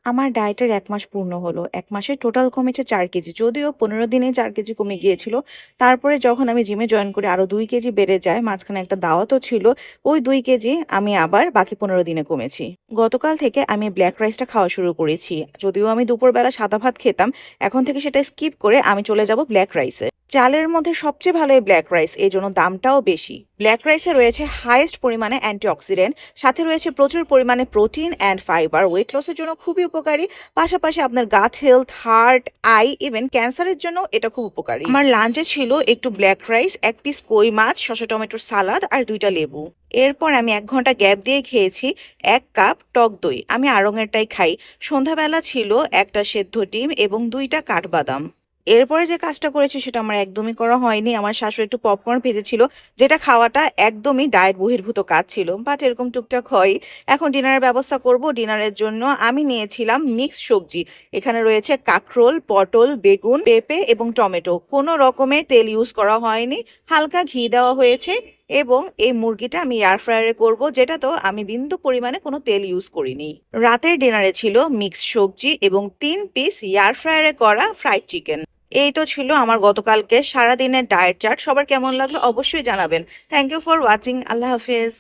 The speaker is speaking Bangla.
আমার ডায়েটের ১ মাস পূর্ণ হলো। ১ মাসে টোটাল কমেছে ৪ কেজি। যদিও ১৫ দিনেই ৪ কেজি কমে গিয়েছিল। তারপরে যখন আমি জিমে জয়েন করি আরো ২ কেজি বেড়ে যায়। মাঝখানে একটা দাওয়াতও ছিল। ওই ২ কেজি আমি আবার বাকি ১৫ দিনে কমেছি। গতকাল থেকে আমি ব্ল্যাক রাইসটা খাওয়া শুরু করেছি। যদিও আমি দুপুরবেলা সাদা ভাত খেতাম, এখন থেকে সেটা স্কিপ করে আমি চলে যাব ব্ল্যাক রাইসে। চালের মধ্যে সবচেয়ে ভালো এই ব্ল্যাক রাইস, এজন্য দামটাও বেশি। ব্ল্যাক রাইসে রয়েছে হাইয়েস্ট পরিমাণে অ্যান্টিঅক্সিডেন্ট, সাথে রয়েছে প্রচুর পরিমাণে প্রোটিন অ্যান্ড ফাইবার, ওয়েট লসের জন্য খুবই উপকারী। পাশাপাশি আপনার গাট হেলথ, হার্ট, আই, ইভেন ক্যান্সারের জন্য এটা খুব উপকারী। আমার লাঞ্চে ছিল একটু ব্ল্যাক রাইস, ১ পিস কই মাছ, শসা টমেটোর সালাদ আর ২টা লেবু। এরপর আমি ১ ঘন্টা গ্যাপ দিয়ে খেয়েছি ১ কাপ টক দই। আমি আড়ংয়েরটাই খাই। সন্ধ্যাবেলা ছিল একটা সেদ্ধ ডিম এবং ২টা কাঠবাদাম। এরপরে যে কাজটা করেছি সেটা আমার একদমই করা হয়নি। আমার শাশুড়ি একটু পপকর্ন ভেজেছিল, যেটা খাওয়াটা একদমই ডায়েট বহির্ভূত কাজ ছিল। বাট এরকম টুকটাক হয়। এখন ডিনারের ব্যবস্থা করব। ডিনারের জন্য আমি নিয়েছিলাম মিক্স সবজি। এখানে রয়েছে কাঁকরোল, পটল, বেগুন, পেঁপে এবং টমেটো। কোনো রকমের তেল ইউজ করা হয়নি। হালকা ঘি দেওয়া হয়েছে এবং এই মুরগিটা আমি এয়ার ফ্রায়ারে করব, যেটাতেও আমি বিন্দু পরিমাণে কোনো তেল ইউজ করিনি। রাতের ডিনারে ছিল মিক্স সবজি এবং ৩ পিস এয়ার ফ্রায়ারে করা ফ্রাইড চিকেন। এই তো ছিল আমার গতকালকে সারাদিনের ডায়েট চার্ট। সবার কেমন লাগলো অবশ্যই জানাবেন। Thank you for watching. Allah হাফেজ।